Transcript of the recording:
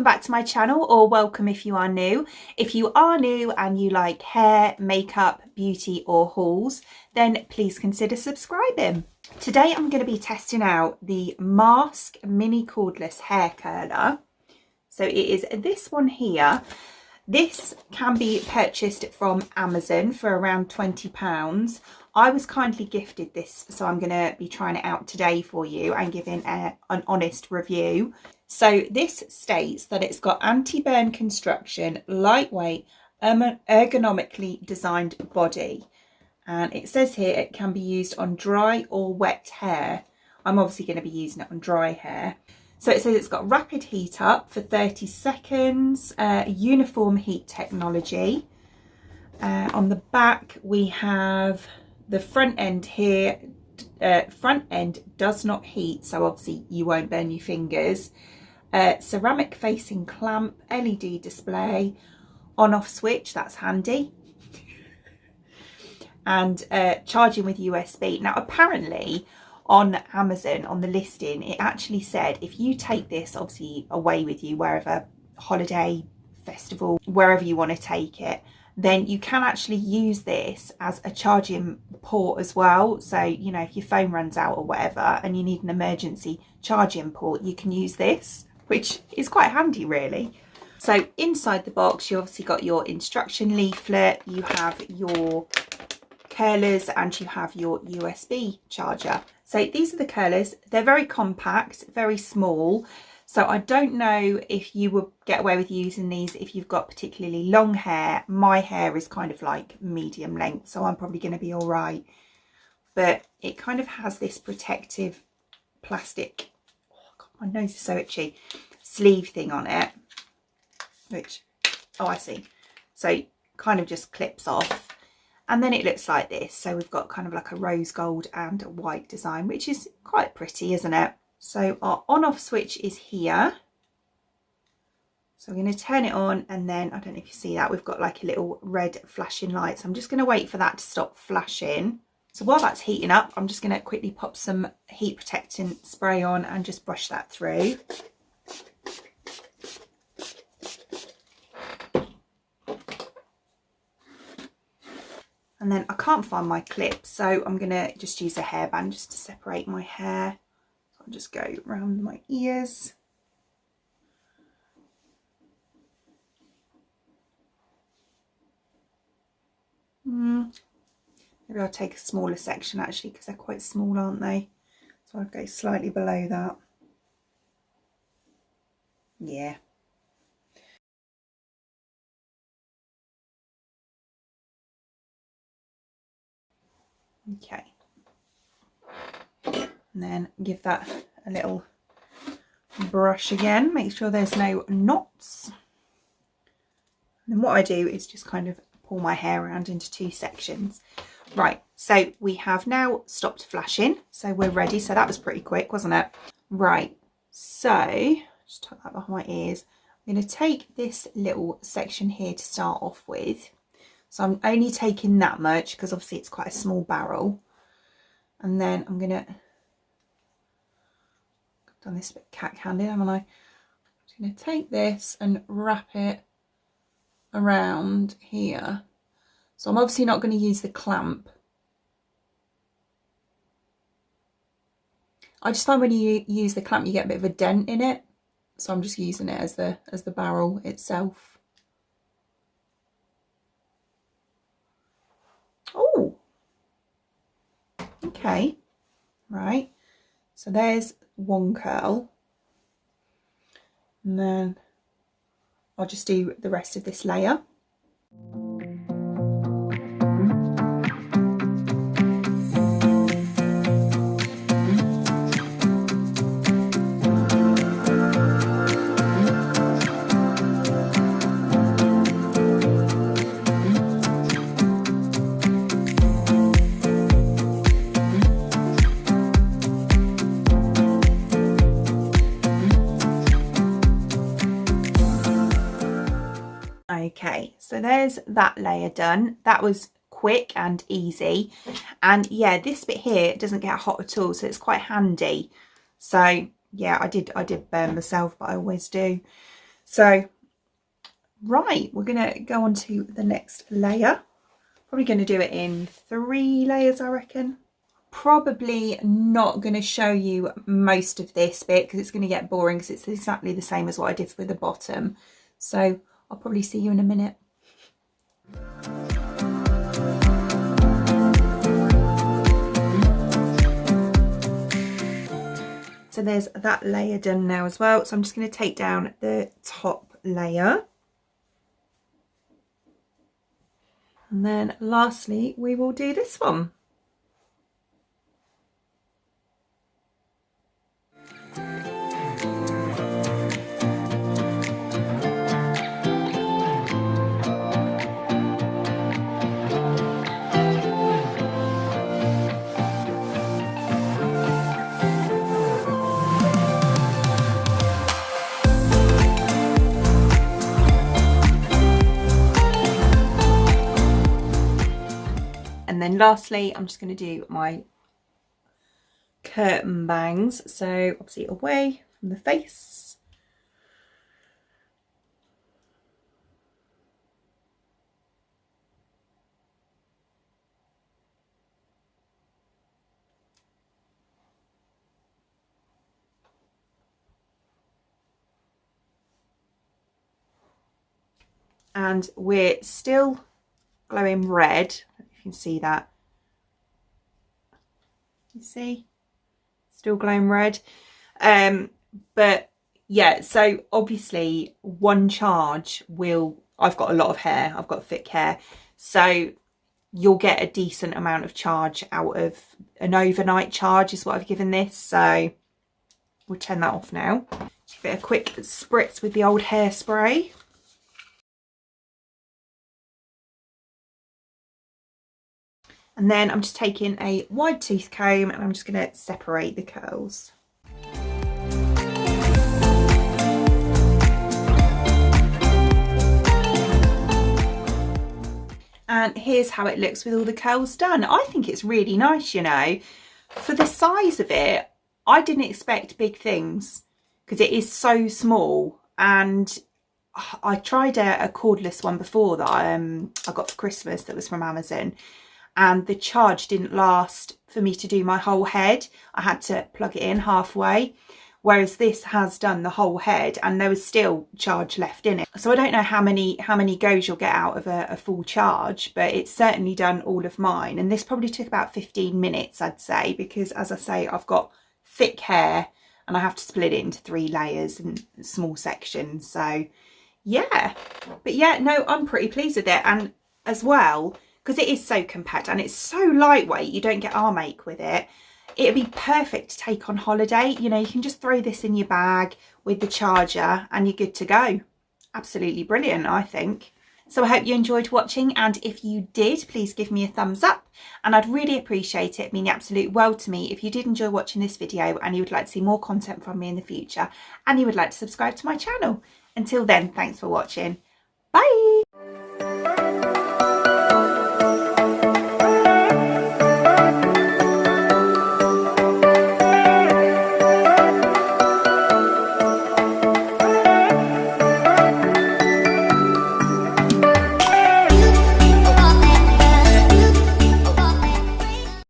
back to my channel, or welcome if you are new. If you are new and you like hair, makeup, beauty or hauls, then please consider subscribing. Today I'm going to be testing out the Mask Mini Cordless Hair Curler. So it is this one here. This can be purchased from Amazon for around £20. I was kindly gifted this, so I'm going to be trying it out today for you and giving an honest review. So this states that it's got anti-burn construction, lightweight, ergonomically designed body. And it says here it can be used on dry or wet hair. I'm obviously going to be using it on dry hair. So it says it's got rapid heat up for 30 seconds, uniform heat technology. On the back we have the front end here. Front end does not heat, so obviously you won't burn your fingers. Ceramic facing clamp, LED display, on off switch, that's handy. And charging with USB. Now apparently on Amazon, on the listing, it actually said if you take this obviously away with you, wherever, holiday, festival, wherever you want to take it, then you can actually use this as a charging port as well. So, you know, if your phone runs out or whatever and you need an emergency charging port, you can use this, which is quite handy really. So inside the box, you obviously got your instruction leaflet, you have your curlers and you have your USB charger. So these are the curlers. They're very compact, very small. So I don't know if you would get away with using these if you've got particularly long hair. My hair is kind of like medium length, so I'm probably going to be all right. But it kind of has this protective plastic, oh God, my nose is so itchy, sleeve thing on it, which, oh, I see. So kind of just clips off. And then it looks like this. So we've got kind of like a rose gold and a white design, which is quite pretty, isn't it? So our on off switch is here. So I'm going to turn it on, and then I don't know if you see that, we've got like a little red flashing light. So I'm just going to wait for that to stop flashing. So while that's heating up, I'm just going to quickly pop some heat protectant spray on and just brush that through. And then I can't find my clip, so I'm going to just use a hairband just to separate my hair. So I'll just go around my ears. Maybe I'll take a smaller section actually, because they're quite small, aren't they? So I'll go slightly below that. Yeah. Okay, and then give that a little brush again, make sure there's no knots. And then what I do is just kind of pull my hair around into two sections. Right, so we have now stopped flashing, so we're ready. So that was pretty quick, wasn't it? Right, so just tuck that behind my ears. I'm going to take this little section here to start off with. So I'm only taking that much because obviously it's quite a small barrel. And then I'm going to, I've done this a bit cat-handed, haven't I? I'm just going to take this and wrap it around here. So I'm obviously not going to use the clamp. I just find when you use the clamp you get a bit of a dent in it. So I'm just using it as the barrel itself. Oh, okay, right, so there's one curl, and then I'll just do the rest of this layer. Okay, so there's that layer done. That was quick and easy, and yeah, this bit here doesn't get hot at all, so it's quite handy. So yeah, I did burn myself, but I always do. So, right, we're going to go on to the next layer. Probably going to do it in 3 layers, I reckon. Probably not going to show you most of this bit because it's going to get boring because it's exactly the same as what I did with the bottom. So I'll probably see you in a minute. So there's that layer done now as well. So I'm just going to take down the top layer. And then lastly, we will do this one. And then lastly, I'm just going to do my curtain bangs. So obviously away from the face. And we're still glowing red. You can see that. You see? Still glowing red. But yeah, so obviously one charge will, I've got a lot of hair, I've got thick hair, so you'll get a decent amount of charge out of an overnight charge is what I've given this. So we'll turn that off now. Just give it a quick spritz with the old hairspray. And then I'm just taking a wide tooth comb and I'm just going to separate the curls. And here's how it looks with all the curls done. I think it's really nice, you know. For the size of it, I didn't expect big things because it is so small. And I tried a cordless one before that I got for Christmas that was from Amazon. And the charge didn't last for me to do my whole head. I had to plug it in halfway, whereas this has done the whole head and there was still charge left in it. So I don't know how many goes you'll get out of a full charge, but it's certainly done all of mine. And this probably took about 15 minutes, I'd say, because as I say, I've got thick hair and I have to split it into 3 layers and small sections. So yeah, but yeah, no, I'm pretty pleased with it. And as well, because it is so compact and it's so lightweight, you don't get arm ache with it. It'd be perfect to take on holiday. You know, you can just throw this in your bag with the charger and you're good to go. Absolutely brilliant, I think. So I hope you enjoyed watching, and if you did, please give me a thumbs up, and I'd really appreciate it. It'd mean the absolute world to me if you did enjoy watching this video and you would like to see more content from me in the future and you would like to subscribe to my channel. Until then, thanks for watching. Bye!